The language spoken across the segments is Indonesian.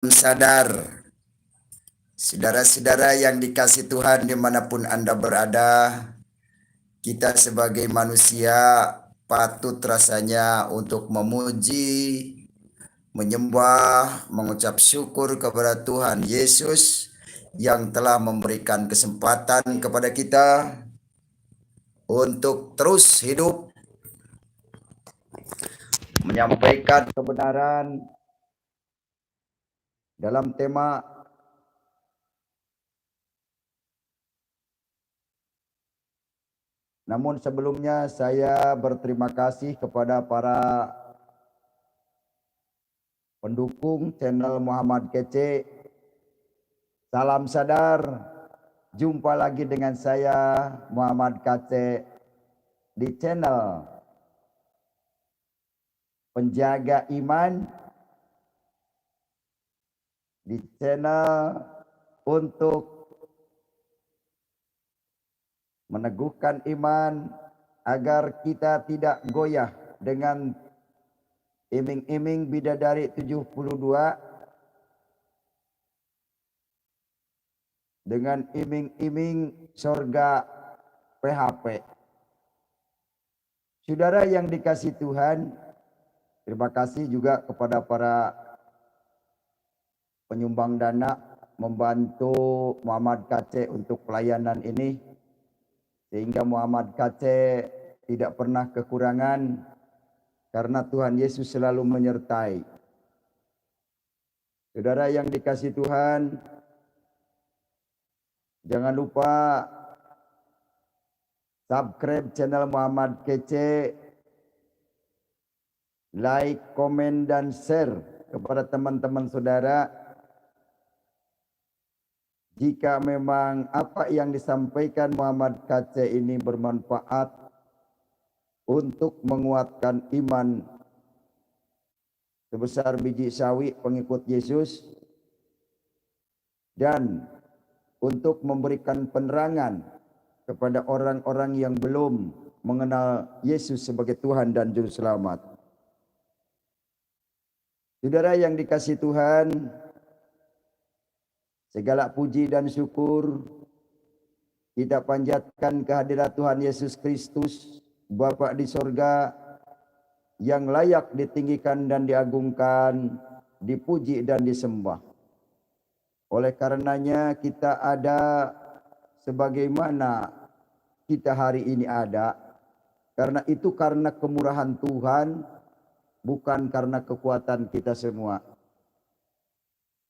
Sadar, saudara-saudara yang dikasih Tuhan dimanapun Anda berada, kita sebagai manusia patut rasanya untuk memuji, menyembah, mengucap syukur kepada Tuhan Yesus yang telah memberikan kesempatan kepada kita untuk terus hidup, menyampaikan kebenaran dalam tema Namun sebelumnya saya berterima kasih kepada para pendukung channel Muhammad Kece. Salam sadar, jumpa lagi dengan saya Muhammad Kece di channel Penjaga Iman, di channel untuk meneguhkan iman agar kita tidak goyah dengan iming-iming bidadari 72, dengan iming-iming surga PHP. Saudara yang dikasih Tuhan, terima kasih juga kepada para penyumbang dana membantu Muhammad Kece untuk pelayanan ini, sehingga Muhammad Kece tidak pernah kekurangan karena Tuhan Yesus selalu menyertai. Saudara yang dikasih Tuhan, jangan lupa subscribe channel Muhammad Kece, like, komen, dan share kepada teman-teman saudara. Jika memang apa yang disampaikan Muhammad Kece ini bermanfaat untuk menguatkan iman sebesar biji sawi pengikut Yesus dan untuk memberikan penerangan kepada orang-orang yang belum mengenal Yesus sebagai Tuhan dan Juru Selamat. Saudara yang dikasih Tuhan, segala puji dan syukur kita panjatkan kehadirat Tuhan Yesus Kristus, Bapa di sorga, yang layak ditinggikan dan diagungkan, dipuji dan disembah. Oleh karenanya kita ada sebagaimana kita hari ini ada, karena itu karena kemurahan Tuhan, bukan karena kekuatan kita semua.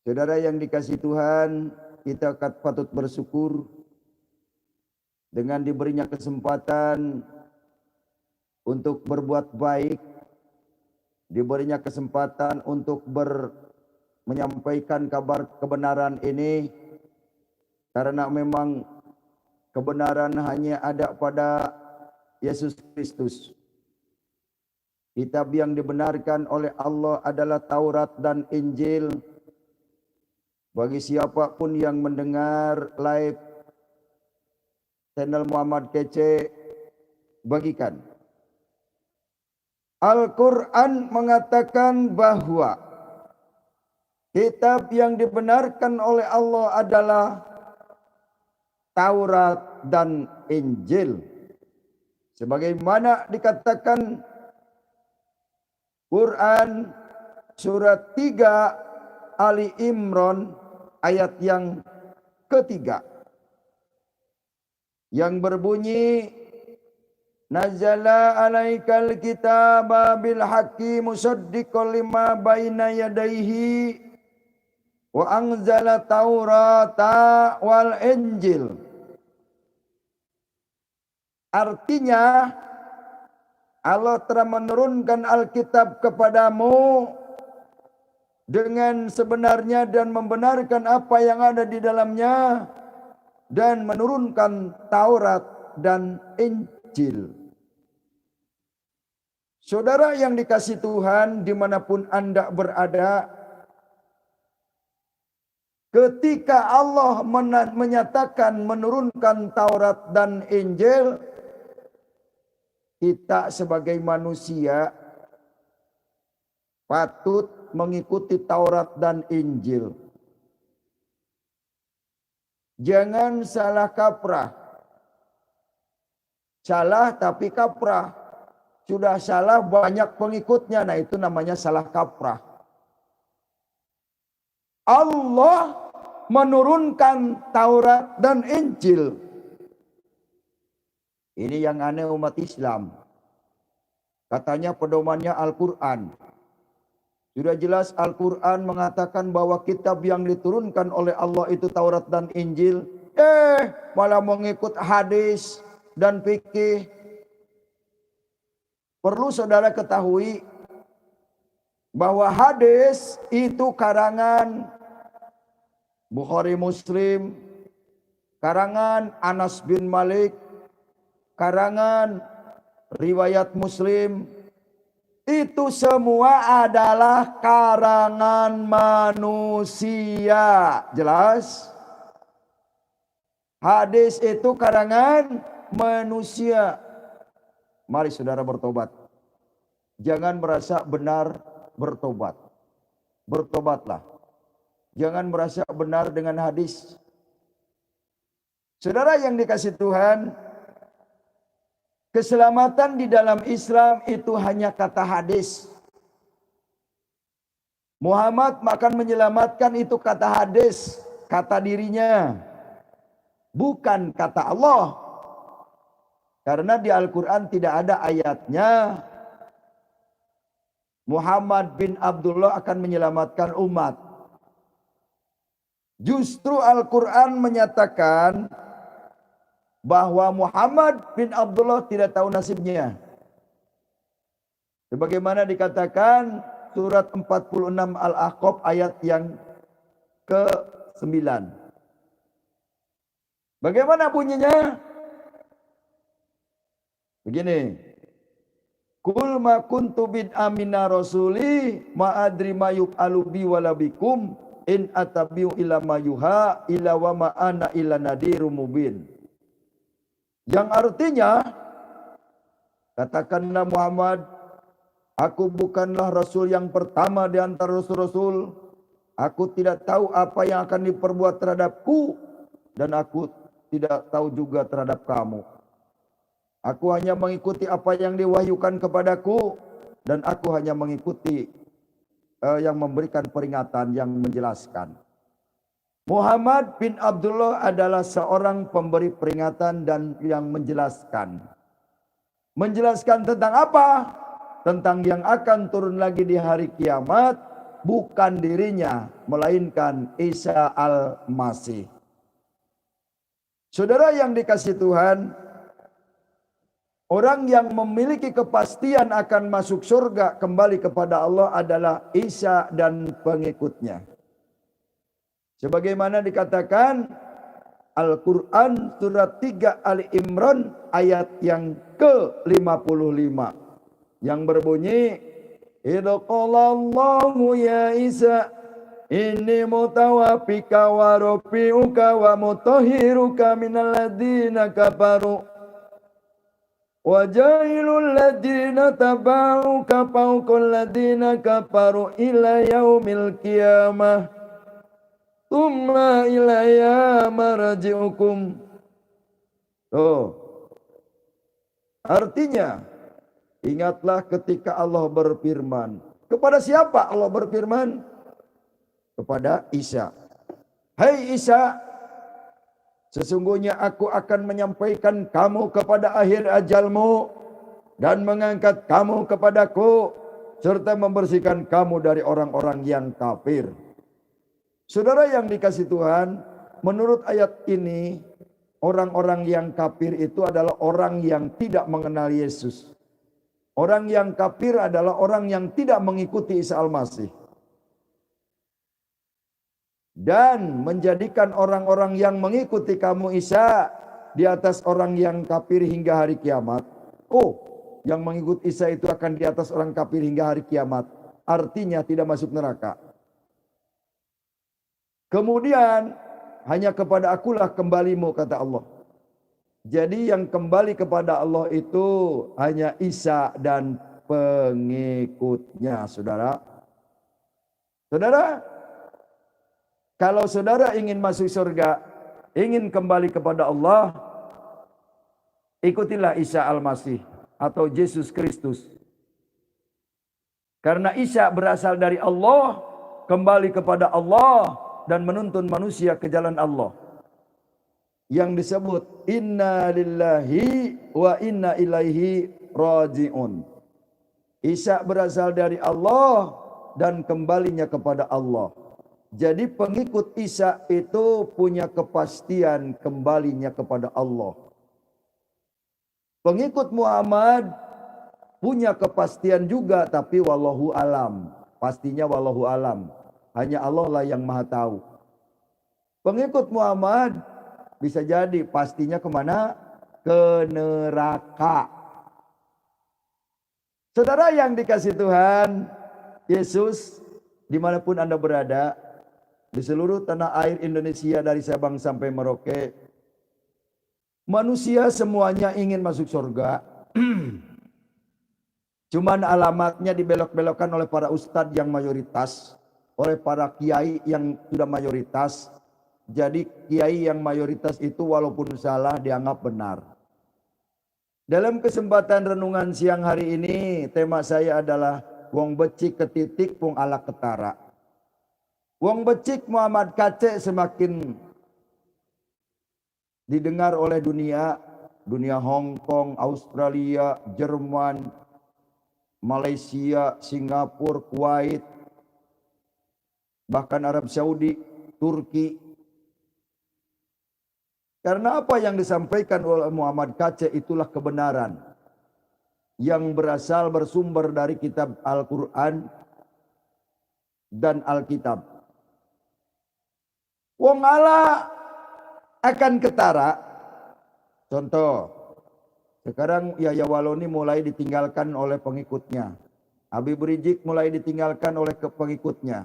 Saudara yang dikasih Tuhan, kita patut bersyukur dengan diberinya kesempatan untuk berbuat baik, diberinya kesempatan untuk menyampaikan kabar kebenaran ini, karena memang kebenaran hanya ada pada Yesus Kristus. Kitab yang dibenarkan oleh Allah adalah Taurat dan Injil. Bagi siapapun yang mendengar live channel Muhammad Kece, bagikan. Al-Quran mengatakan bahwa kitab yang dibenarkan oleh Allah adalah Taurat dan Injil. Sebagaimana dikatakan Quran surat 3 Ali Imran ayat yang ketiga, yang berbunyi, Nazala alaikal kitaba bil haqqi musaddiqan lima baina yadayhi wa anzala taurata wal injil. Artinya Allah telah menurunkan Alkitab kepadamu dengan sebenarnya dan membenarkan apa yang ada di dalamnya, dan menurunkan Taurat dan Injil. Saudara yang dikasih Tuhan dimanapun Anda berada, ketika Allah menyatakan menurunkan Taurat dan Injil, kita sebagai manusia patut mengikuti Taurat dan Injil. Jangan salah kaprah. Salah tapi kaprah. Sudah salah banyak pengikutnya. Nah itu namanya salah kaprah. Allah menurunkan Taurat dan Injil. Ini yang aneh umat Islam. Katanya pedomannya Al-Quran. Sudah jelas Al-Quran mengatakan bahwa kitab yang diturunkan oleh Allah itu Taurat dan Injil. Malah mengikut hadis dan fikih. Perlu saudara ketahui bahwa hadis itu karangan Bukhari Muslim, karangan Anas bin Malik, karangan riwayat Muslim, itu semua adalah karangan manusia. Jelas? Hadis itu karangan manusia. Mari saudara bertobat. Jangan merasa benar bertobat. Bertobatlah. Jangan merasa benar dengan hadis. Saudara yang dikasih Tuhan, keselamatan di dalam Islam itu hanya kata hadis. Muhammad akan menyelamatkan itu kata hadis, kata dirinya. Bukan kata Allah. Karena di Al-Quran tidak ada ayatnya Muhammad bin Abdullah akan menyelamatkan umat. Justru Al-Quran menyatakan bahwa Muhammad bin Abdullah tidak tahu nasibnya. Sebagaimana dikatakan surat 46 Al-Ahqaf ayat yang ke-9. Bagaimana bunyinya? Begini. Kul ma kuntu bid'a minna rasuli ma adri ma yuf'alu bi wala bikum in atabiu ila ma yuha ila wa ma ana ila nadirum mubin. Yang artinya, katakanlah Muhammad, aku bukanlah rasul yang pertama di antara rasul-rasul. Aku tidak tahu apa yang akan diperbuat terhadapku dan aku tidak tahu juga terhadap kamu. Aku hanya mengikuti apa yang diwahyukan kepadaku dan aku hanya mengikuti yang memberikan peringatan, yang menjelaskan. Muhammad bin Abdullah adalah seorang pemberi peringatan dan yang menjelaskan. Menjelaskan tentang apa? Tentang yang akan turun lagi di hari kiamat, bukan dirinya, melainkan Isa al-Masih. Saudara yang dikasih Tuhan, orang yang memiliki kepastian akan masuk surga kembali kepada Allah adalah Isa dan pengikutnya. Sebagaimana dikatakan Al-Quran surat 3 Ali Imran ayat yang ke-55. Yang berbunyi, idza qala Allahu ya Isa inni mutawaffika wa rafi'uka wa mutahhiruka minal ladzina kafaru wa jailul ladzina tabauka fawqal ladzina kafaru ila yaumil qiyamah thumma ilayya marji'ukum. Artinya, ingatlah ketika Allah berfirman. Kepada siapa Allah berfirman? Kepada Isa. Hai Isa, sesungguhnya aku akan menyampaikan kamu kepada akhir ajalmu dan mengangkat kamu kepadaku serta membersihkan kamu dari orang-orang yang kafir. Saudara yang dikasih Tuhan, menurut ayat ini, orang-orang yang kafir itu adalah orang yang tidak mengenal Yesus. Orang yang kafir adalah orang yang tidak mengikuti Isa al-Masih. Dan menjadikan orang-orang yang mengikuti kamu Isa di atas orang yang kafir hingga hari kiamat. Yang mengikuti Isa itu akan di atas orang kafir hingga hari kiamat. Artinya tidak masuk neraka. Kemudian hanya kepada akulah kembalimu, kata Allah. Jadi yang kembali kepada Allah itu hanya Isa dan pengikutnya, saudara. Saudara, kalau saudara ingin masuk surga, ingin kembali kepada Allah, ikutilah Isa Al-Masih atau Yesus Kristus. Karena Isa berasal dari Allah, kembali kepada Allah, dan menuntun manusia ke jalan Allah. Yang disebut inna lillahi wa inna ilaihi raji'un. Isa berasal dari Allah dan kembalinya kepada Allah. Jadi pengikut Isa itu punya kepastian kembalinya kepada Allah. Pengikut Muhammad punya kepastian juga, tapi wallahu alam. Pastinya wallahu alam. Hanya Allah lah yang maha tahu. Pengikut Muhammad bisa jadi pastinya kemana? Ke neraka. Saudara yang dikasih Tuhan Yesus, dimanapun Anda berada, di seluruh tanah air Indonesia dari Sabang sampai Merauke, manusia semuanya ingin masuk surga. Cuman alamatnya dibelok-belokkan oleh para ustadz yang mayoritas, oleh para kiai yang sudah mayoritas. Jadi kiai yang mayoritas itu walaupun salah dianggap benar. Dalam kesempatan renungan siang hari ini, tema saya adalah wong becik ketitik wong ala ketara. Wong becik Muhammad Kacek semakin didengar oleh dunia Hong Kong, Australia, Jerman, Malaysia, Singapura, Kuwait, bahkan Arab Saudi, Turki. Karena apa yang disampaikan oleh Muhammad Kacek itulah kebenaran yang bersumber dari kitab Al-Quran dan Alkitab. Wong ala akan ketara. Contoh, sekarang Yahya Waloni mulai ditinggalkan oleh pengikutnya. Habib Rizik mulai ditinggalkan oleh pengikutnya.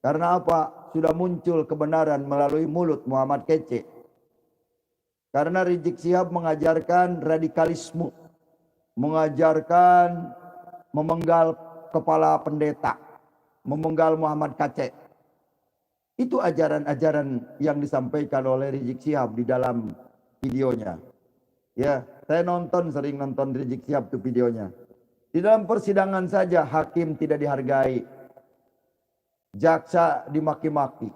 Karena apa? Sudah muncul kebenaran melalui mulut Muhammad Kacek. Karena Rizik Syihab mengajarkan radikalisme, mengajarkan memenggal kepala pendeta, memenggal Muhammad Kacek. Itu ajaran-ajaran yang disampaikan oleh Rizik Syihab di dalam videonya. Ya, saya sering nonton Rizik Syihab itu videonya. Di dalam persidangan saja hakim tidak dihargai, jaksa dimaki-maki.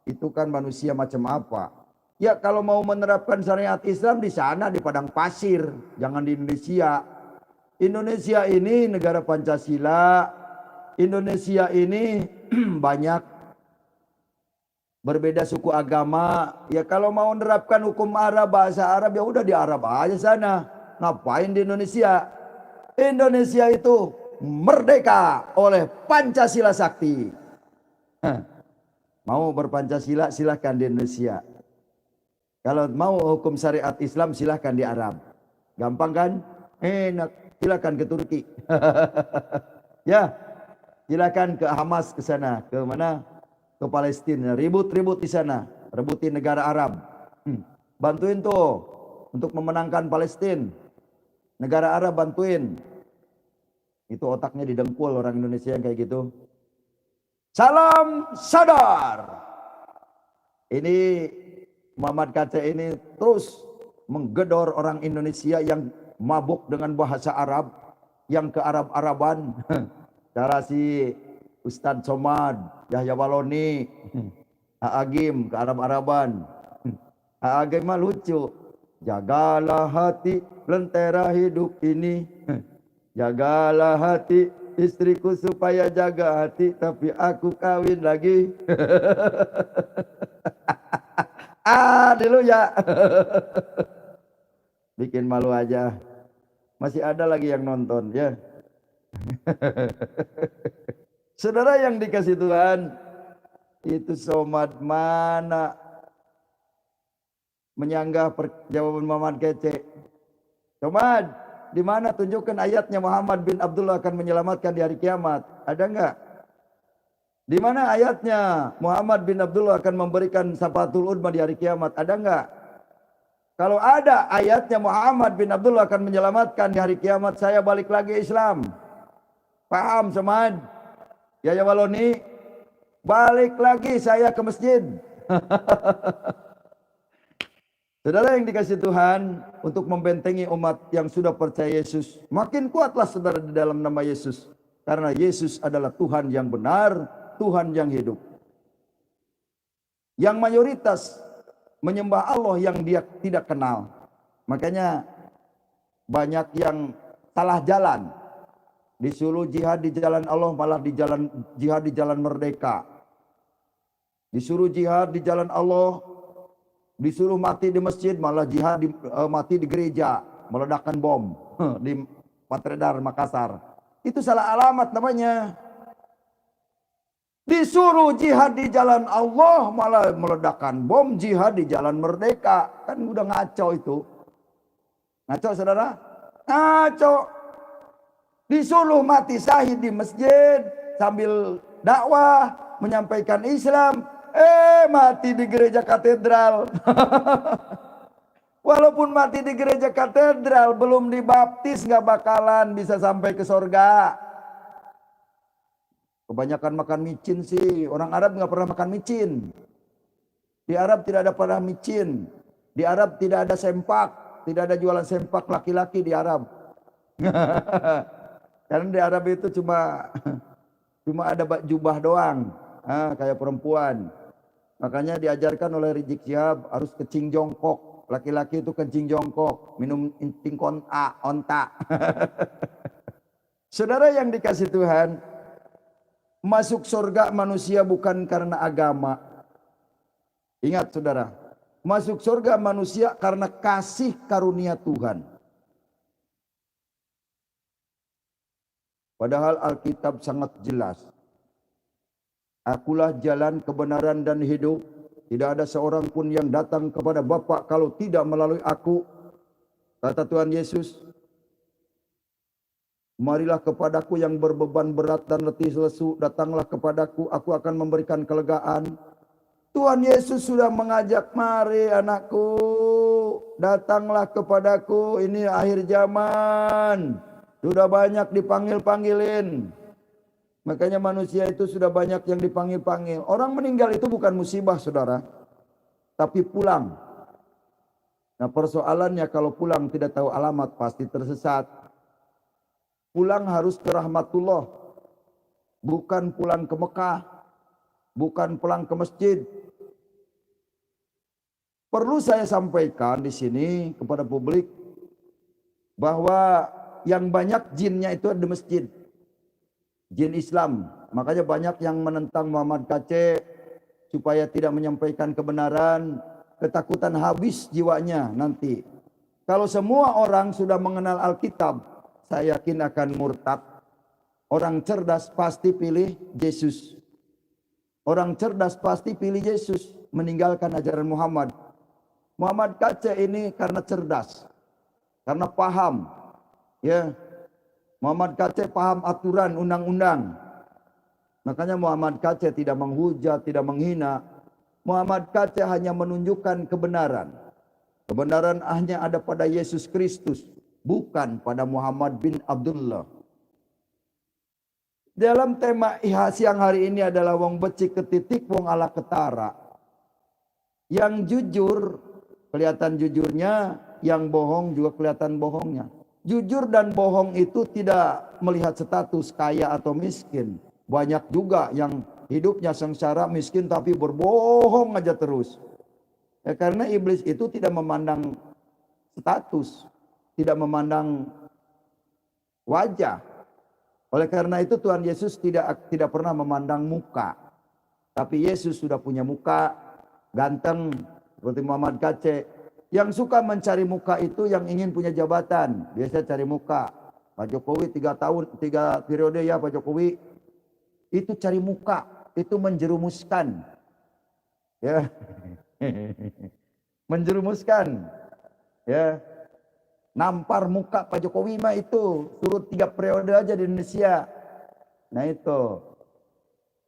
Itu kan manusia macam apa? Ya kalau mau menerapkan syariat Islam di sana di padang pasir, jangan di Indonesia. Indonesia ini negara Pancasila. Indonesia ini banyak berbeda suku agama. Ya kalau mau menerapkan hukum Arab, bahasa Arab, ya udah di Arab aja sana. Ngapain di Indonesia? Indonesia itu merdeka oleh Pancasila Sakti. Mau berpancasila silahkan di Indonesia. Kalau mau hukum syariat Islam silahkan di Arab. Gampang kan? Enak. Silahkan ke Turki. Ya, silahkan ke Hamas ke sana. Ke mana? Ke Palestina. Ribut-ribut di sana. Rebutin negara Arab. Bantuin tuh untuk memenangkan Palestina. Negara Arab bantuin. Itu otaknya didengkul orang Indonesia yang kayak gitu. Salam sadar. Ini Muhammad Kacek ini terus menggedor orang Indonesia yang mabuk dengan bahasa Arab, yang ke Arab-Araban. Cara si Ustadz Somad, Yahya Waloni, Agim ke Arab-Araban. Agim mah lucu. Jagalah hati lentera hidup ini. Jagalah hati istriku supaya jaga hati, tapi aku kawin lagi. Dulu ya. Bikin malu aja. Masih ada lagi yang nonton ya. Saudara yang dikasih Tuhan, itu Somad mana menyanggah jawaban Muhammad Kacek. Somad, di mana tunjukkan ayatnya Muhammad bin Abdullah akan menyelamatkan di hari kiamat? Ada enggak? Di mana ayatnya Muhammad bin Abdullah akan memberikan syafaatul uzma di hari kiamat? Ada enggak? Kalau ada ayatnya Muhammad bin Abdullah akan menyelamatkan di hari kiamat, saya balik lagi Islam. Paham Somad? Yahya Waloni? balik lagi saya ke masjid. Saudara yang dikasih Tuhan, untuk membentengi umat yang sudah percaya Yesus, makin kuatlah saudara di dalam nama Yesus. Karena Yesus adalah Tuhan yang benar, Tuhan yang hidup. Yang mayoritas menyembah Allah yang dia tidak kenal. Makanya banyak yang salah jalan. Disuruh jihad di jalan Allah, malah jihad di jalan merdeka. Disuruh jihad di jalan Allah, disuruh mati di masjid, malah jihad mati di gereja, meledakkan bom di Patredar, Makassar. Itu salah alamat namanya. Disuruh jihad di jalan Allah, malah meledakkan bom, jihad di jalan merdeka. Kan udah ngaco itu. Ngaco saudara? Ngaco. Disuruh mati syahid di masjid sambil dakwah, menyampaikan Islam. Mati di gereja katedral. Walaupun mati di gereja katedral, belum dibaptis, gak bakalan bisa sampai ke sorga. Kebanyakan makan micin sih. Orang Arab gak pernah makan micin. Di Arab tidak ada pernah micin. Di Arab tidak ada sempak. Tidak ada jualan sempak laki-laki di Arab. Karena di Arab itu cuma ada jubah doang. Kayak perempuan. Makanya diajarkan oleh Rizik Syihab harus kencing jongkok. Laki-laki itu kencing jongkok. Minum incing onta. Saudara yang dikasih Tuhan, masuk surga manusia bukan karena agama. Ingat saudara, masuk surga manusia karena kasih karunia Tuhan. Padahal Alkitab sangat jelas. Akulah jalan, kebenaran dan hidup. Tidak ada seorang pun yang datang kepada Bapa kalau tidak melalui aku. Kata Tuhan Yesus, marilah kepadaku yang berbeban berat dan letih lesu, datanglah kepadaku, aku akan memberikan kelegaan. Tuhan Yesus sudah mengajak, mari anakku, datanglah kepadaku, ini akhir zaman. Sudah banyak dipanggil-panggilin. Makanya manusia itu sudah banyak yang dipanggil-panggil. Orang meninggal itu bukan musibah saudara, tapi pulang. Nah persoalannya kalau pulang tidak tahu alamat pasti tersesat. Pulang harus ke rahmatullah. Bukan pulang ke Mekah. Bukan pulang ke masjid. Perlu saya sampaikan di sini kepada publik bahwa yang banyak jinnya itu ada di masjid. Jin Islam. Makanya banyak yang menentang Muhammad KC supaya tidak menyampaikan kebenaran. Ketakutan habis jiwanya nanti. Kalau semua orang sudah mengenal Alkitab, saya yakin akan murtad. Orang cerdas pasti pilih Yesus. Orang cerdas pasti pilih Yesus. Meninggalkan ajaran Muhammad. Muhammad KC ini karena cerdas. Karena paham. Ya. Muhammad KC paham aturan undang-undang. Makanya Muhammad KC tidak menghujat, tidak menghina. Muhammad KC hanya menunjukkan kebenaran. Kebenaran hanya ada pada Yesus Kristus, bukan pada Muhammad bin Abdullah. Dalam tema siang hari ini adalah wong becik ketitik, wong ala ketara. Yang jujur kelihatan jujurnya, yang bohong juga kelihatan bohongnya. Jujur dan bohong itu tidak melihat status kaya atau miskin. Banyak juga yang hidupnya sengsara, miskin tapi berbohong aja terus. Ya, karena iblis itu tidak memandang status, tidak memandang wajah. Oleh karena itu Tuhan Yesus tidak pernah memandang muka. Tapi Yesus sudah punya muka ganteng seperti Muhammad KC. Yang suka mencari muka itu yang ingin punya jabatan. Biasa cari muka. Pak Jokowi 3 periode ya Pak Jokowi. Itu cari muka. Itu menjerumuskan. Ya. Menjerumuskan. Ya. Nampar muka Pak Jokowi mah itu. Suruh 3 periode aja di Indonesia. Nah itu.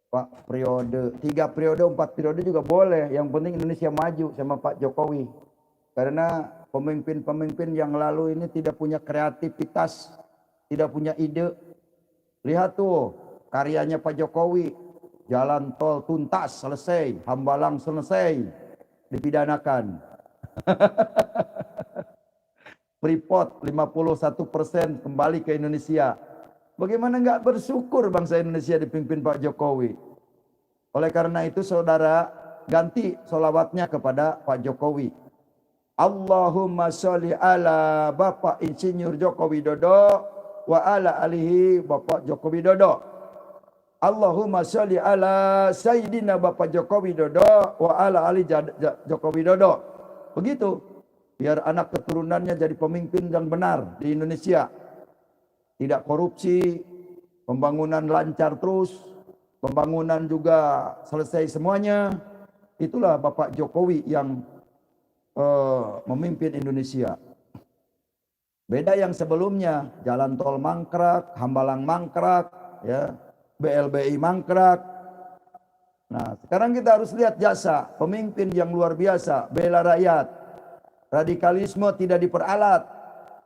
Pak periode. 3 periode, 4 periode juga boleh. Yang penting Indonesia maju sama Pak Jokowi. Karena pemimpin-pemimpin yang lalu ini tidak punya kreativitas, tidak punya ide. Lihat tuh karyanya Pak Jokowi, jalan tol tuntas selesai, Hambalang selesai, dipidanakan. Freeport 51% kembali ke Indonesia. Bagaimana enggak bersyukur bangsa Indonesia dipimpin Pak Jokowi? Oleh karena itu saudara, ganti solawatnya kepada Pak Jokowi. Allahumma sholli ala Bapak Insinyur Joko Widodo wa ala alihi Bapak Joko Widodo. Allahumma sholli ala Sayyidina Bapak Joko Widodo wa ala ali Joko Widodo. Begitu. Biar anak keturunannya jadi pemimpin yang benar di Indonesia. Tidak korupsi, pembangunan lancar terus, pembangunan juga selesai semuanya. Itulah Bapak Jokowi yang memimpin Indonesia. Beda yang sebelumnya, jalan tol mangkrak, Hambalang mangkrak, ya, BLBI mangkrak. Nah, sekarang kita harus lihat jasa pemimpin yang luar biasa, bela rakyat. Radikalisme tidak diperalat.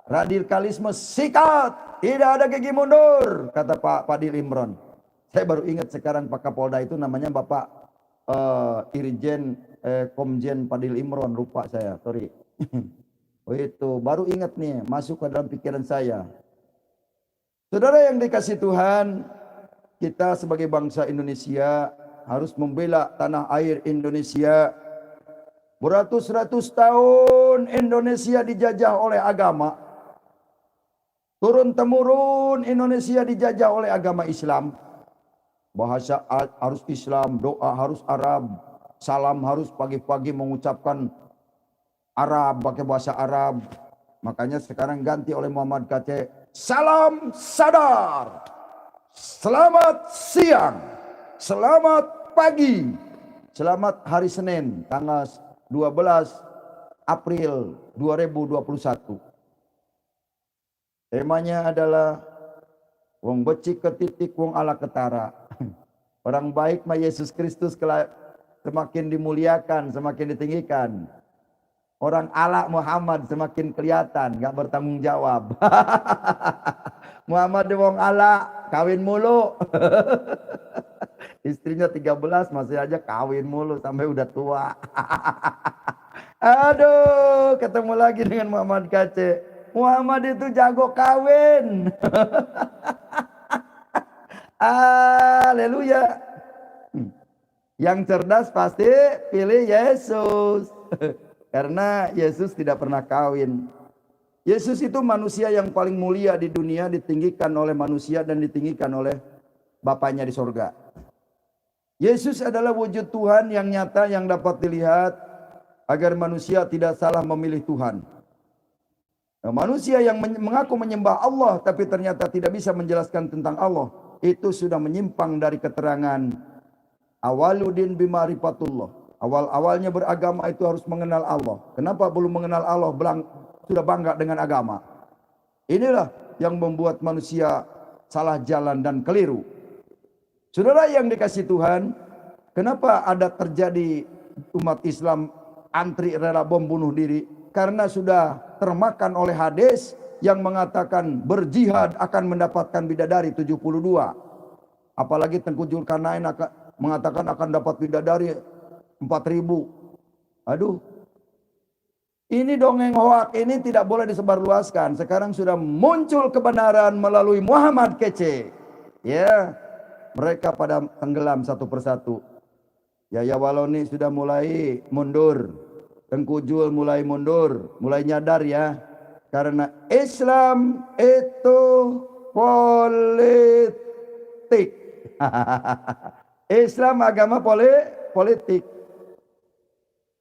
Radikalisme sikat, tidak ada gigi mundur, kata Pak Fadil Imron. Saya baru ingat sekarang Pak Kapolda itu namanya Bapak Irjen Komjen Fadil Imron, lupa saya, sorry. Oh itu, baru ingat nih, masuk ke dalam pikiran saya. Saudara yang dikasih Tuhan, kita sebagai bangsa Indonesia harus membela tanah air Indonesia. Beratus-ratus tahun Indonesia dijajah oleh agama. Turun-temurun Indonesia dijajah oleh agama Islam. Bahasa harus Islam, doa harus Arab, salam harus pagi-pagi mengucapkan Arab, pakai bahasa Arab. Makanya sekarang ganti oleh Muhammad KC, salam sadar, selamat siang, selamat pagi, selamat hari Senin, tanggal 12 April 2021. Temanya adalah wong becik ke titik, wong ala ketara. Orang baik mah Yesus Kristus semakin dimuliakan, semakin ditinggikan. Orang ala Muhammad semakin kelihatan, nggak bertanggung jawab. Muhammad wong ala, kawin mulu. Istrinya 13 masih aja kawin mulu sampai udah tua. Aduh, ketemu lagi dengan Muhammad KC. Muhammad itu jago kawin. Haleluya. Yang cerdas pasti pilih Yesus. Karena Yesus tidak pernah kawin. Yesus itu manusia yang paling mulia di dunia, ditinggikan oleh manusia dan ditinggikan oleh Bapaknya di sorga. Yesus adalah wujud Tuhan yang nyata yang dapat dilihat agar manusia tidak salah memilih Tuhan. Nah, manusia yang mengaku menyembah Allah tapi ternyata tidak bisa menjelaskan tentang Allah, itu sudah menyimpang dari keterangan awaludin bima'rifatullah. Awal-awalnya beragama itu harus mengenal Allah. Kenapa belum mengenal Allah sudah bangga dengan agama? Inilah yang membuat manusia salah jalan dan keliru. Saudara yang dikasih Tuhan, kenapa ada terjadi umat Islam antri rela bom bunuh diri? Karena sudah termakan oleh hadis yang mengatakan berjihad akan mendapatkan bidadari 72. Apalagi Tengku Zulkarnain mengatakan akan dapat bidadari 4.000. Aduh. Ini dongeng hoak ini tidak boleh disebarluaskan. Sekarang sudah muncul kebenaran melalui Muhammad KC. Ya. Mereka pada tenggelam satu persatu. Yaya Waloni sudah mulai mundur. Tengku Jul mulai mundur, mulai nyadar ya. Karena Islam itu politik. Islam agama politik.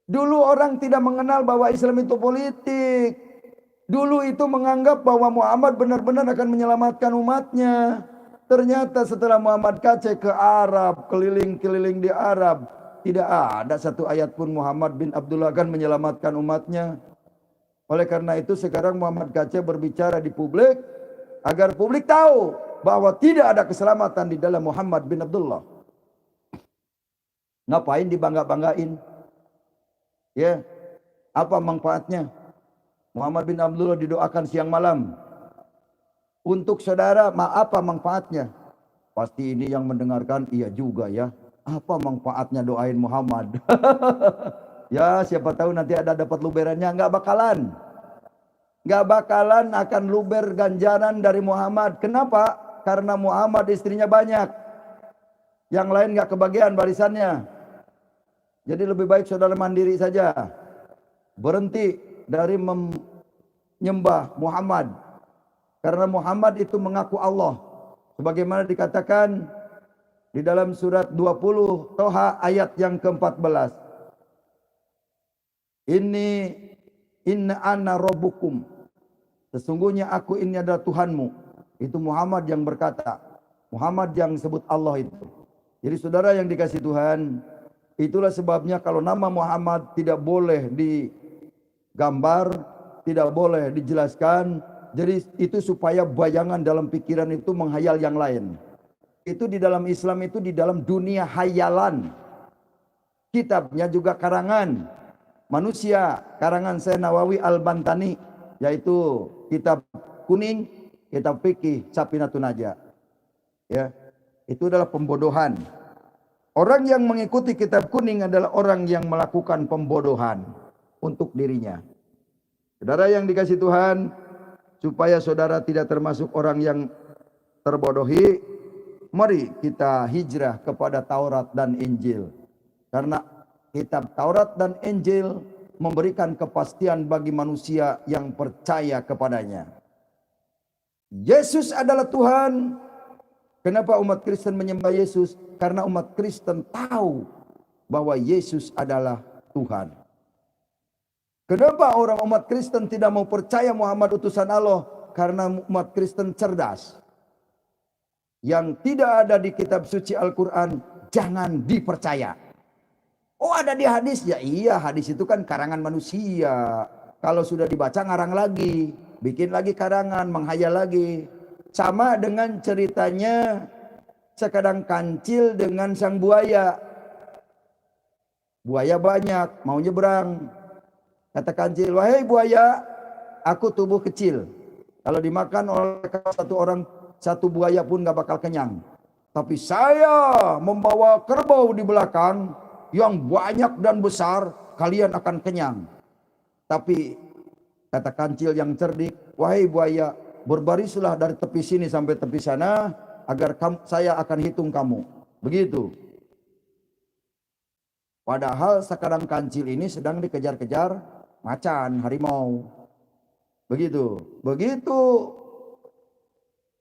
Dulu orang tidak mengenal bahwa Islam itu politik. Dulu itu menganggap bahwa Muhammad benar-benar akan menyelamatkan umatnya. Ternyata setelah Muhammad KC ke Arab, keliling-keliling di Arab, tidak ada satu ayat pun Muhammad bin Abdullah akan menyelamatkan umatnya. Oleh karena itu sekarang Muhammad KC berbicara di publik agar publik tahu bahwa tidak ada keselamatan di dalam Muhammad bin Abdullah. Ngapain dibangga-banggain? Ya, apa manfaatnya? Muhammad bin Abdullah didoakan siang malam. Untuk saudara, apa manfaatnya? Pasti ini yang mendengarkan, iya juga ya. Apa manfaatnya doain Muhammad? Ya siapa tahu nanti ada dapat luberannya. Enggak bakalan. Enggak bakalan akan luber ganjaran dari Muhammad. Kenapa? Karena Muhammad istrinya banyak. Yang lain enggak kebagian barisannya. Jadi lebih baik saudara mandiri saja. Berhenti dari menyembah Muhammad. Karena Muhammad itu mengaku Allah. Sebagaimana dikatakan di dalam surat 20 Toha ayat yang ke-14. Inna ana rabbukum. Sesungguhnya aku ini adalah Tuhanmu. Itu Muhammad yang berkata. Muhammad yang sebut Allah itu. Jadi saudara yang dikasih Tuhan, itulah sebabnya kalau nama Muhammad tidak boleh digambar, tidak boleh dijelaskan. Jadi itu supaya bayangan dalam pikiran itu menghayal yang lain. Itu di dalam Islam itu di dalam dunia hayalan. Kitabnya juga karangan manusia, karangan Syekh Nawawi Al-Bantani, yaitu kitab kuning, kitab fikih Safinatun Najah. Ya, itu adalah pembodohan. Orang yang mengikuti kitab kuning adalah orang yang melakukan pembodohan untuk dirinya. Saudara yang dikasih Tuhan, supaya saudara tidak termasuk orang yang terbodohi, mari kita hijrah kepada Taurat dan Injil. Karena kitab Taurat dan Injil memberikan kepastian bagi manusia yang percaya kepadanya. Yesus adalah Tuhan. Kenapa umat Kristen menyembah Yesus? Karena umat Kristen tahu bahwa Yesus adalah Tuhan. Kenapa orang umat Kristen tidak mau percaya Muhammad utusan Allah? Karena umat Kristen cerdas. Yang tidak ada di kitab suci Al-Quran, jangan dipercaya. Oh ada di hadis? Ya iya, hadis itu kan karangan manusia. Kalau sudah dibaca ngarang lagi, bikin lagi karangan, menghayal lagi. Sama dengan ceritanya sekadang kancil dengan sang buaya. Buaya banyak, mau nyebrang. Kata kancil, wahai buaya, aku tubuh kecil. Kalau dimakan oleh satu buaya pun gak bakal kenyang. Tapi saya membawa kerbau di belakang yang banyak dan besar, kalian akan kenyang. Tapi kata kancil yang cerdik, wahai buaya, berbarislah dari tepi sini sampai tepi sana, agar saya akan hitung kamu. Begitu. Padahal sekarang kancil ini sedang dikejar-kejar macan, harimau. Begitu. Begitu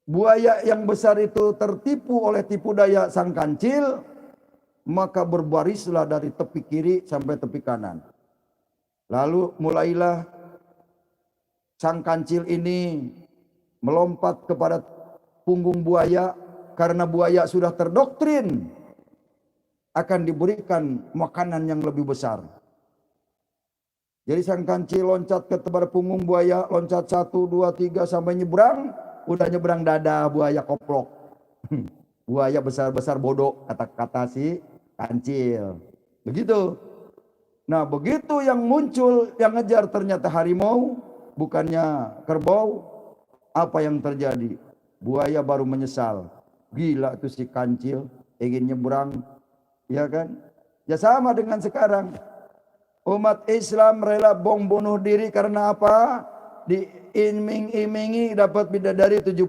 buaya yang besar itu tertipu oleh tipu daya sang kancil, maka berbarislah dari tepi kiri sampai tepi kanan. Lalu mulailah sang kancil ini melompat kepada punggung buaya, karena buaya sudah terdoktrin akan diberikan makanan yang lebih besar. Jadi sang kancil loncat ke kepada punggung buaya, loncat 1, 2, 3 sampai nyebrang, udah nyebrang dada buaya koplok. Buaya besar-besar bodoh, kata-kata si kancil. Begitu. Nah begitu yang muncul, yang ngejar ternyata harimau, bukannya kerbau. Apa yang terjadi? Buaya baru menyesal. Gila itu si kancil, ingin nyebrang. Ya kan? Ya sama dengan sekarang. Umat Islam rela bom bunuh diri karena apa? Diiming-imingi dapat bidadari 72.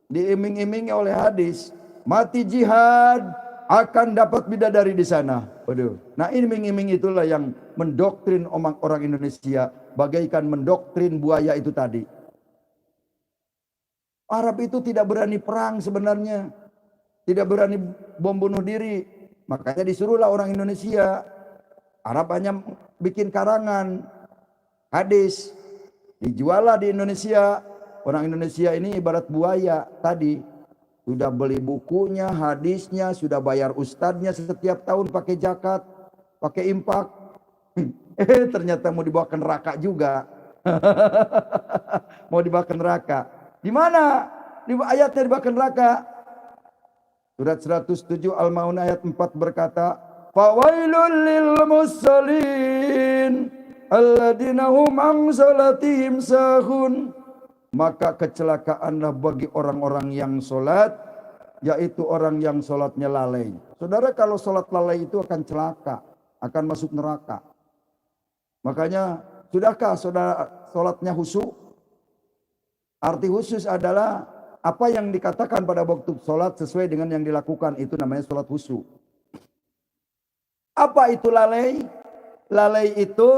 Diiming-imingi oleh hadis, mati jihad akan dapat bidadari di sana. Waduh. Nah, iming-iming itulah yang mendoktrin orang Indonesia bagaikan mendoktrin buaya itu tadi. Arab itu tidak berani perang sebenarnya. Tidak berani bom bunuh diri. Makanya disuruhlah orang Indonesia. Arab hanya bikin karangan, hadis, dijuallah di Indonesia. Orang Indonesia ini ibarat buaya tadi. Sudah beli bukunya, hadisnya, sudah bayar ustadznya setiap tahun pakai zakat, pakai impak. Ternyata mau dibawa ke neraka juga. Mau dibawa ke neraka. Di mana? Di ayatnya dibawa ke neraka. Surat 107 Al-Maun ayat 4 berkata, fawailul lil musallin alladzina hum an salatihim sahun. Maka kecelakaanlah bagi orang-orang yang salat yaitu orang yang sholatnya lalai. Saudara, kalau sholat lalai itu akan celaka, akan masuk neraka. Makanya, sudahkah saudara sholatnya khusyuk? Arti khusus adalah apa yang dikatakan pada waktu sholat sesuai dengan yang dilakukan, itu namanya sholat khusyuk. Apa itu lalai? Lalai itu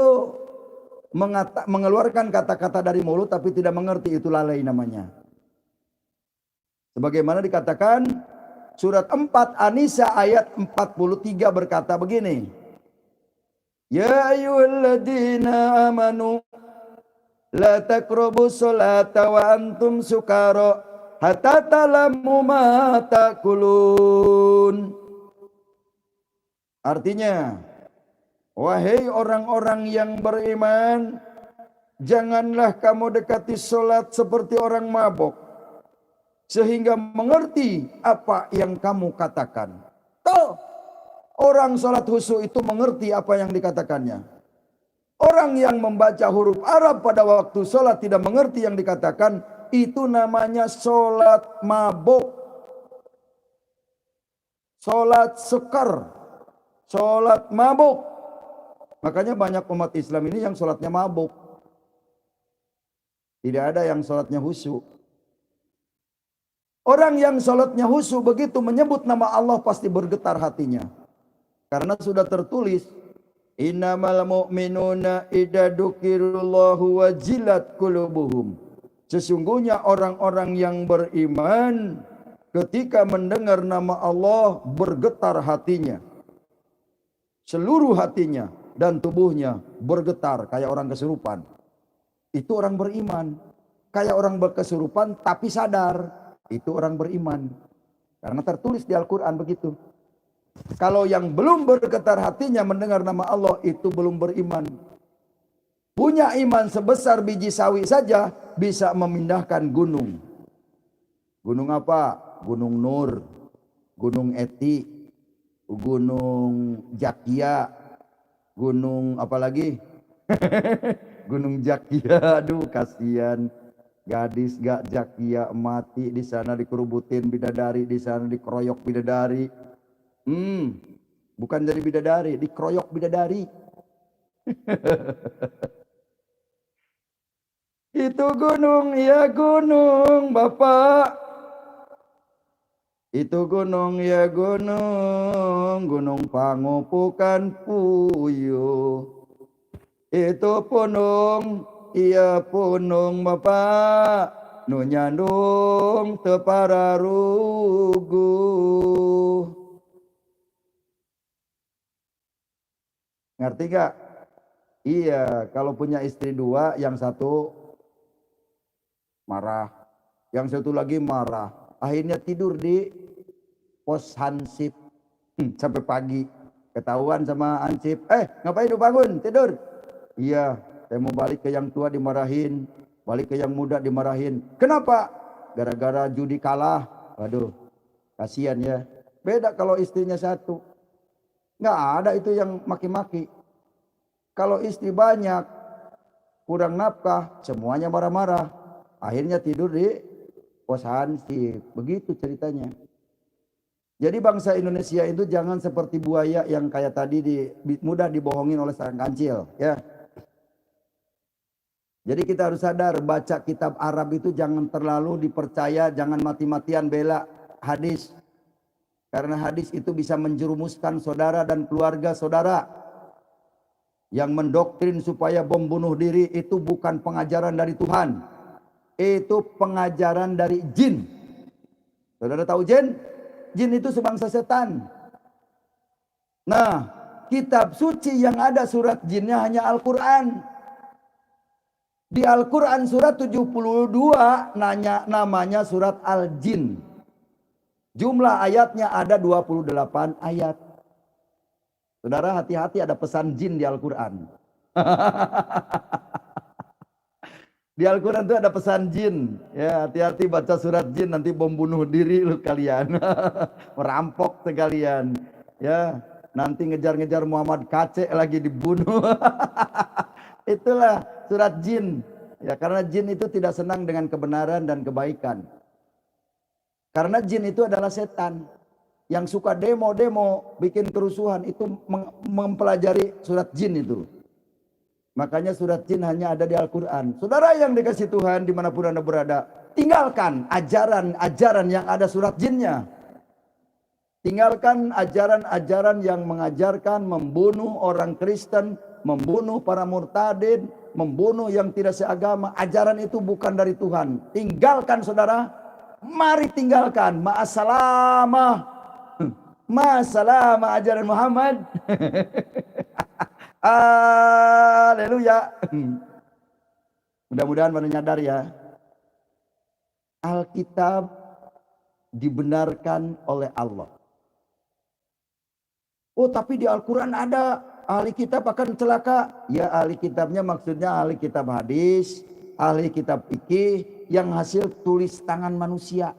mengeluarkan kata-kata dari mulut tapi tidak mengerti, itu lalai namanya. Sebagaimana dikatakan surat 4 An-Nisa ayat 43 berkata begini. Ya ayyuhalladzina amanu la taqrabus sholata wa antum sukara hatta ta'lamu ma taqulun. Artinya, wahai orang-orang yang beriman, janganlah kamu dekati sholat seperti orang mabuk, sehingga mengerti apa yang kamu katakan. Tuh, orang sholat khusyuk itu mengerti apa yang dikatakannya. Orang yang membaca huruf Arab pada waktu sholat tidak mengerti yang dikatakan, itu namanya sholat mabuk, sholat sekar, sholat mabuk. Makanya banyak umat Islam ini yang sholatnya mabuk. Tidak ada yang sholatnya khusyuk. Orang yang sholatnya khusyuk begitu menyebut nama Allah pasti bergetar hatinya. Karena sudah tertulis, innamal mu'minuna idza dzukirallahu wajilat qulubuhum. Sesungguhnya orang-orang yang beriman ketika mendengar nama Allah bergetar hatinya. Seluruh hatinya dan tubuhnya bergetar kayak orang kesurupan. Itu orang beriman. Kayak orang berkesurupan tapi sadar, itu orang beriman. Karena tertulis di Al-Quran begitu. Kalau yang belum bergetar hatinya mendengar nama Allah, itu belum beriman. Punya iman sebesar biji sawi saja bisa memindahkan gunung. Gunung apa? Gunung Nur, Gunung Eti, Gunung Jakia, Gunung apa lagi? Gunung Jakia. Aduh, kasihan. Gadis gak Jakia mati di sana, dikerubutin bidadari, di sana dikeroyok bidadari. Bukan jadi bidadari, dikeroyok bidadari. Itu gunung, ya gunung Bapak. Itu gunung, ya gunung, gunung Pangupukan Puyuh. Itu punung, iya punung Bapak, nu nyandung teu pararugu. Ngerti gak? Iya, kalau punya istri dua, yang satu marah, yang satu lagi marah. Akhirnya tidur di pos hansip sampai pagi. Ketahuan sama hansip, ngapain lu bangun, tidur? Iya, saya mau balik ke yang tua dimarahin, balik ke yang muda dimarahin. Kenapa? Gara-gara judi kalah. Waduh, kasihan ya. Beda kalau istrinya satu. Nggak ada itu yang maki-maki. Kalau istri banyak, kurang nafkah, semuanya marah-marah. Akhirnya tidur di pos hansip. Begitu ceritanya. Jadi bangsa Indonesia itu jangan seperti buaya yang kayak tadi mudah dibohongin oleh sarang kancil. Ya. Jadi kita harus sadar, baca kitab Arab itu jangan terlalu dipercaya, jangan mati-matian bela hadis. Karena hadis itu bisa menjerumuskan saudara dan keluarga saudara. Yang mendoktrin supaya bom bunuh diri itu bukan pengajaran dari Tuhan. Itu pengajaran dari jin. Saudara tahu jin? Jin itu sebangsa setan. Nah, kitab suci yang ada surat jinnya hanya Al-Quran. Di Al-Quran surat 72 namanya surat Al-Jin. Jumlah ayatnya ada 28 ayat. Saudara, hati-hati ada pesan jin di Al-Quran. Di Al-Quran itu ada pesan jin. Ya, hati-hati baca surat jin, nanti bom bunuh diri lu kalian. Merampok sekalian. Ya, nanti ngejar-ngejar Muhammad Kacek lagi dibunuh. Itulah surat jin. Ya, karena jin itu tidak senang dengan kebenaran dan kebaikan. Karena jin itu adalah setan yang suka demo-demo, bikin kerusuhan, itu mempelajari surat jin itu. Makanya surat jin hanya ada di Al-Quran. Saudara yang dikasih Tuhan dimanapun Anda berada, tinggalkan ajaran-ajaran yang ada surat jinnya. Tinggalkan ajaran-ajaran yang mengajarkan membunuh orang Kristen, membunuh para murtadin, membunuh yang tidak seagama. Ajaran itu bukan dari Tuhan. Tinggalkan saudara. Mari tinggalkan. Ma'assalamah. Ma'assalamah ajaran Muhammad. Haleluya. Mudah-mudahan pada nyadar ya. Alkitab dibenarkan oleh Allah. Oh, tapi di Al-Quran ada ahli kitab akan celaka. Ya, ahli kitabnya maksudnya ahli kitab hadis, ahli kitab fikih yang hasil tulis tangan manusia.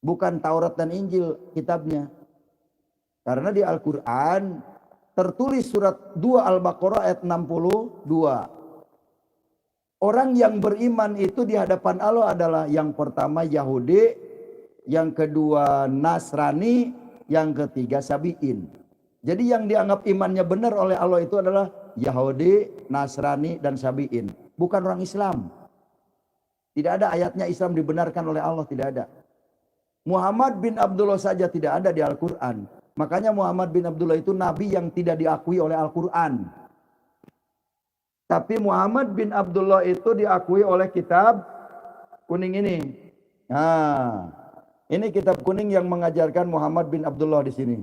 Bukan Taurat dan Injil kitabnya. Karena di Al-Quran tertulis surat 2 Al-Baqarah ayat 62. Orang yang beriman itu di hadapan Allah adalah yang pertama Yahudi, yang kedua Nasrani, yang ketiga Sabi'in. Jadi yang dianggap imannya benar oleh Allah itu adalah Yahudi, Nasrani, dan Sabi'in. Bukan orang Islam. Tidak ada ayatnya Islam dibenarkan oleh Allah, tidak ada. Muhammad bin Abdullah saja tidak ada di Al-Quran. Makanya Muhammad bin Abdullah itu nabi yang tidak diakui oleh Al-Quran. Tapi Muhammad bin Abdullah itu diakui oleh kitab kuning ini. Nah, ini kitab kuning yang mengajarkan Muhammad bin Abdullah di sini.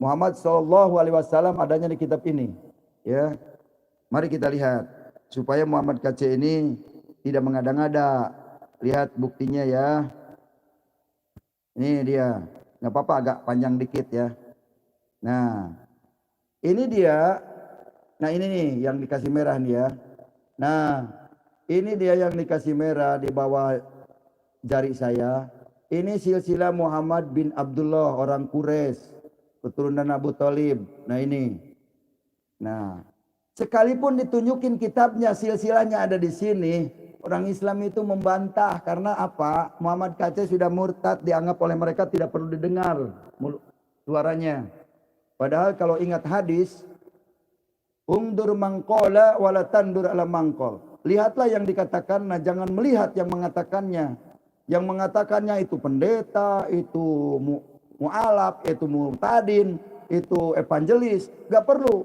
Muhammad SAW adanya di kitab ini. Ya, mari kita lihat supaya Muhammad KC ini tidak mengada-ngada. Lihat buktinya ya. Ini dia, nggak apa-apa agak panjang dikit ya. Nah, ini dia. Nah ini nih yang dikasih merah nih ya. Nah, ini dia yang dikasih merah di bawah jari saya. Ini silsilah Muhammad bin Abdullah orang Quraisy, keturunan Abu Thalib. Nah ini. Nah, sekalipun ditunjukin kitabnya, silsilahnya ada di sini. Orang Islam itu membantah karena apa? Muhammad KC sudah murtad, dianggap oleh mereka tidak perlu didengar suaranya. Padahal kalau ingat hadis, undur mangkola wala tandur ala mangkol. Lihatlah yang dikatakan, nah jangan melihat yang mengatakannya. Yang mengatakannya itu pendeta, itu mu'alaf, itu murtadin, itu evangelis, gak perlu.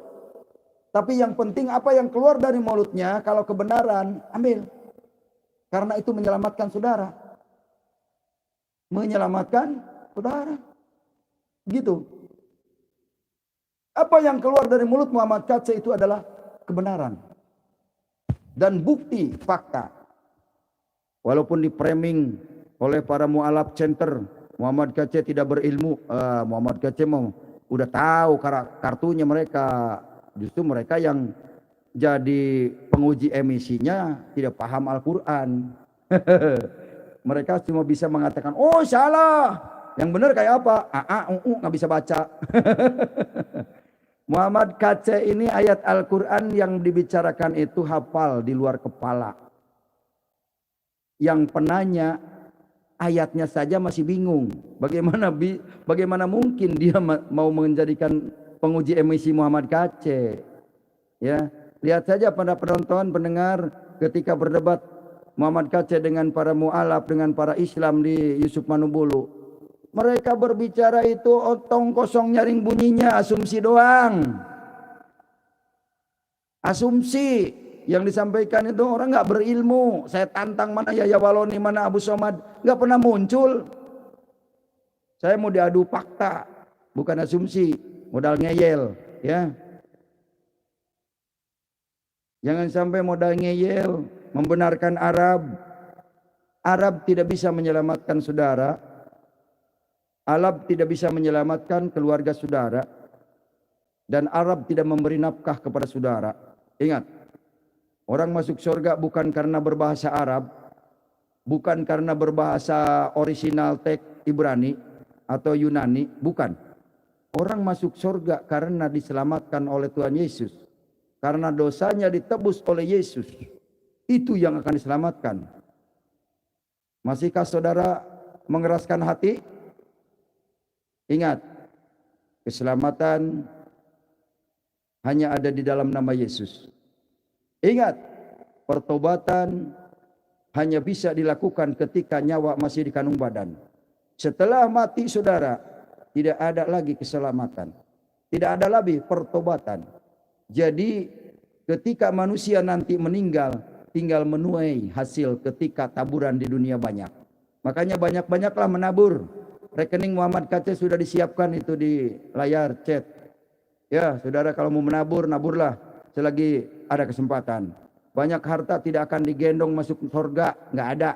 Tapi yang penting apa yang keluar dari mulutnya, kalau kebenaran, ambil. Karena itu menyelamatkan saudara. Menyelamatkan saudara. Gitu. Apa yang keluar dari mulut Muhammad KC itu adalah kebenaran. Dan bukti, fakta. Walaupun di-framing oleh para mu'alaf center, Muhammad KC tidak berilmu. Muhammad KC mau udah tahu kartunya mereka. Justru mereka yang jadi penguji emisinya tidak paham Al-Quran. Mereka cuma bisa mengatakan, oh salah. Yang benar kayak apa? Nggak bisa baca. Muhammad KC ini ayat Al-Quran yang dibicarakan itu hafal di luar kepala. Yang penanya ayatnya saja masih bingung. Bagaimana mungkin dia mau menjadikan penguji emisi Muhammad KC? Ya, lihat saja pada penonton, pendengar ketika berdebat Muhammad KC dengan para mu'alaf, dengan para Islam di Yusuf Manubulu. Mereka berbicara itu otong kosong nyaring bunyinya, asumsi doang. Asumsi yang disampaikan itu orang nggak berilmu. Saya tantang mana Yahya Waloni, mana Abu Somad, nggak pernah muncul. Saya mau diadu fakta, bukan asumsi, modal ngeyel, ya. Jangan sampai modal ngeyel, membenarkan Arab. Arab tidak bisa menyelamatkan saudara. Arab tidak bisa menyelamatkan keluarga saudara. Dan Arab tidak memberi nafkah kepada saudara. Ingat, orang masuk surga bukan karena berbahasa Arab, bukan karena berbahasa orisinal teks Ibrani atau Yunani, bukan. Orang masuk surga karena diselamatkan oleh Tuhan Yesus. Karena dosanya ditebus oleh Yesus. Itu yang akan diselamatkan. Masihkah saudara mengeraskan hati? Ingat, keselamatan hanya ada di dalam nama Yesus. Ingat, pertobatan hanya bisa dilakukan ketika nyawa masih di kandung badan. Setelah mati saudara, tidak ada lagi keselamatan. Tidak ada lagi pertobatan. Jadi ketika manusia nanti meninggal, tinggal menuai hasil ketika taburan di dunia banyak. Makanya banyak-banyaklah menabur. Rekening Muhammad KC sudah disiapkan itu di layar chat. Ya, saudara kalau mau menabur, naburlah selagi ada kesempatan. Banyak harta tidak akan digendong masuk surga, nggak ada,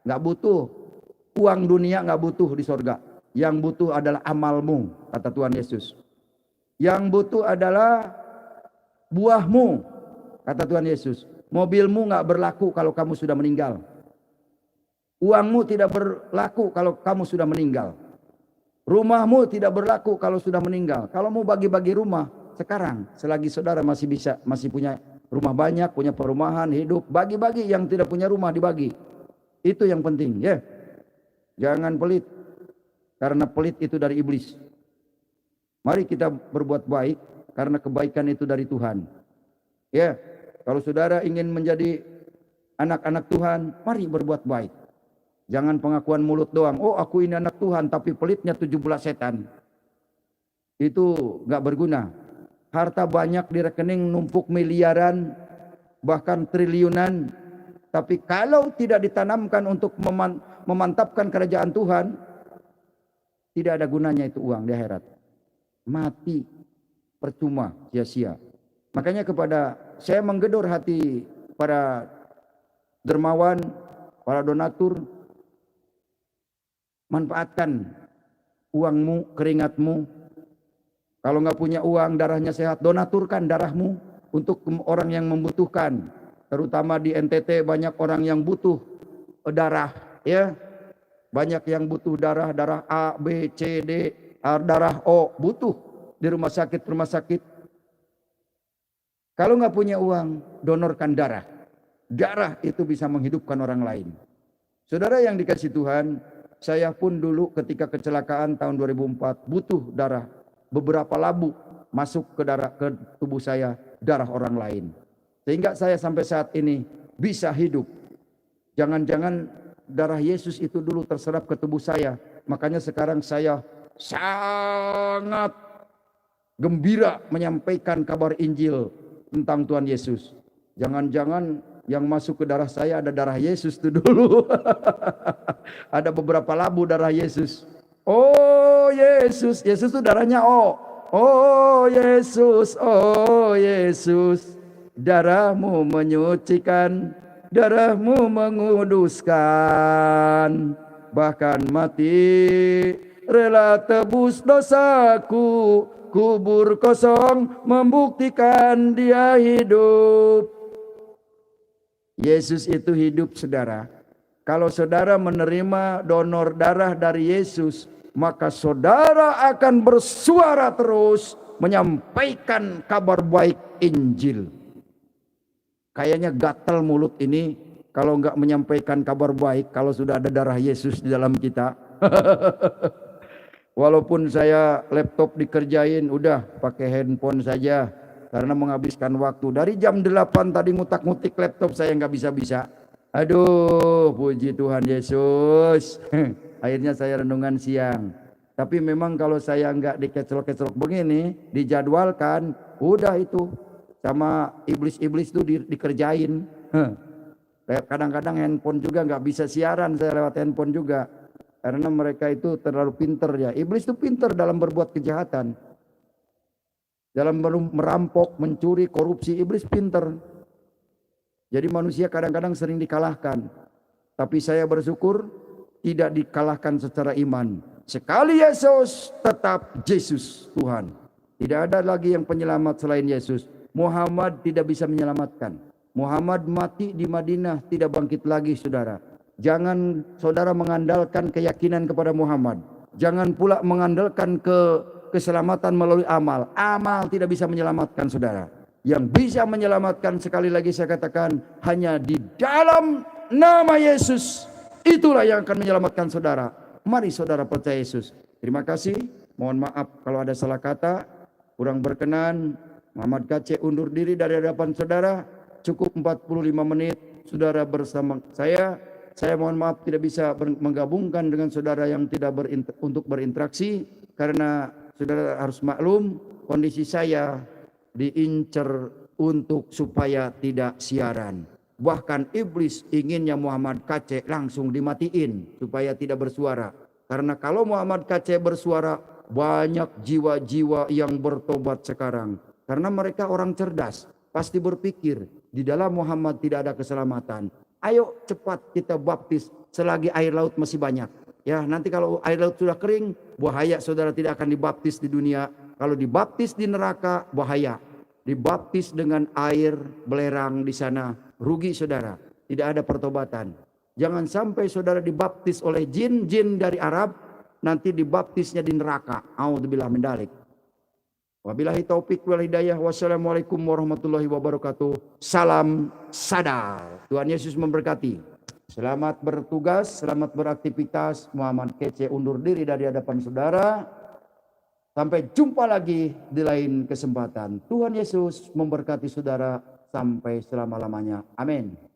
nggak butuh. Uang dunia nggak butuh di surga. Yang butuh adalah amalmu, kata Tuhan Yesus. Yang butuh adalah buahmu, kata Tuhan Yesus. Mobilmu nggak berlaku kalau kamu sudah meninggal. Uangmu tidak berlaku kalau kamu sudah meninggal. Rumahmu tidak berlaku kalau sudah meninggal. Kalau mau bagi-bagi rumah sekarang, selagi saudara masih punya rumah banyak, punya perumahan, hidup, bagi-bagi. Yang tidak punya rumah dibagi. Itu yang penting, ya. Jangan pelit, karena pelit itu dari iblis. Mari kita berbuat baik, karena kebaikan itu dari Tuhan. Ya, kalau saudara ingin menjadi anak-anak Tuhan, mari berbuat baik. Jangan pengakuan mulut doang. Oh, aku ini anak Tuhan, tapi pelitnya 17 setan. Itu gak berguna. Harta banyak di rekening, numpuk miliaran, bahkan triliunan. Tapi kalau tidak ditanamkan untuk memantapkan kerajaan Tuhan, tidak ada gunanya itu uang di akhirat. Mati, percuma, sia-sia. Makanya saya menggedor hati para dermawan, para donatur, manfaatkan uangmu, keringatmu. Kalau nggak punya uang, darahnya sehat, donaturkan darahmu untuk orang yang membutuhkan. Terutama di NTT banyak orang yang butuh darah, ya. Banyak yang butuh darah A, B, C, D, darah O, butuh di rumah sakit. Kalau nggak punya uang, donorkan darah. Darah itu bisa menghidupkan orang lain. Saudara yang dikasih Tuhan, saya pun dulu ketika kecelakaan tahun 2004 butuh darah. Beberapa labu masuk ke tubuh saya, darah orang lain. Sehingga saya sampai saat ini bisa hidup. Jangan-jangan darah Yesus itu dulu terserap ke tubuh saya. Makanya sekarang saya sangat gembira menyampaikan kabar Injil tentang Tuhan Yesus. Jangan-jangan yang masuk ke darah saya ada darah Yesus itu dulu. Ada beberapa labu darah Yesus. Oh Yesus, Yesus itu darahnya O. Oh Yesus, darahmu menyucikan, darahmu menguduskan, bahkan mati rela tebus dosaku, kubur kosong membuktikan dia hidup. Yesus itu hidup, saudara. Kalau saudara menerima donor darah dari Yesus, maka saudara akan bersuara terus menyampaikan kabar baik Injil. Kayaknya gatal mulut ini kalau enggak menyampaikan kabar baik kalau sudah ada darah Yesus di dalam kita. Walaupun saya laptop dikerjain, udah pakai handphone saja. Karena menghabiskan waktu. Dari jam 8 tadi ngutak-ngutik laptop saya nggak bisa-bisa. Aduh, puji Tuhan Yesus. Akhirnya saya renungan siang. Tapi memang kalau saya nggak dikecelok-kecelok begini, dijadwalkan, udah itu. Sama iblis-iblis itu dikerjain. Kadang-kadang handphone juga nggak bisa siaran, saya lewat handphone juga. Karena mereka itu terlalu pinter ya. Iblis itu pinter dalam berbuat kejahatan. Dalam merampok, mencuri, korupsi, iblis pinter. Jadi manusia kadang-kadang sering dikalahkan. Tapi saya bersyukur tidak dikalahkan secara iman. Sekali Yesus, tetap Yesus Tuhan. Tidak ada lagi yang penyelamat selain Yesus. Muhammad tidak bisa menyelamatkan. Muhammad mati di Madinah, tidak bangkit lagi, saudara. Jangan saudara mengandalkan keyakinan kepada Muhammad. Jangan pula mengandalkan keselamatan melalui amal. Amal tidak bisa menyelamatkan saudara. Yang bisa menyelamatkan, sekali lagi saya katakan, hanya di dalam nama Yesus. Itulah yang akan menyelamatkan saudara. Mari saudara percaya Yesus. Terima kasih. Mohon maaf kalau ada salah kata, kurang berkenan. Muhammad KC undur diri dari hadapan saudara. Cukup 45 menit saudara bersama saya. Saya mohon maaf tidak bisa menggabungkan dengan saudara yang tidak untuk berinteraksi. Karena saudara harus maklum kondisi saya diincar untuk supaya tidak siaran. Bahkan iblis inginnya Muhammad KC langsung dimatiin supaya tidak bersuara. Karena kalau Muhammad KC bersuara, banyak jiwa-jiwa yang bertobat sekarang. Karena mereka orang cerdas, pasti berpikir di dalam Muhammad tidak ada keselamatan. Ayo cepat kita baptis selagi air laut masih banyak. Ya, nanti kalau air laut sudah kering, bahaya saudara tidak akan dibaptis di dunia. Kalau dibaptis di neraka, bahaya. Dibaptis dengan air belerang di sana, rugi saudara. Tidak ada pertobatan. Jangan sampai saudara dibaptis oleh jin-jin dari Arab, nanti dibaptisnya di neraka. A'udzubillah min dzalik. Wabillahi taufik wal hidayah. Wassalamualaikum warahmatullahi wabarakatuh. Salam sadar. Tuhan Yesus memberkati. Selamat bertugas, selamat beraktivitas. Muhammad KC undur diri dari hadapan saudara. Sampai jumpa lagi di lain kesempatan. Tuhan Yesus memberkati saudara sampai selama-lamanya. Amin.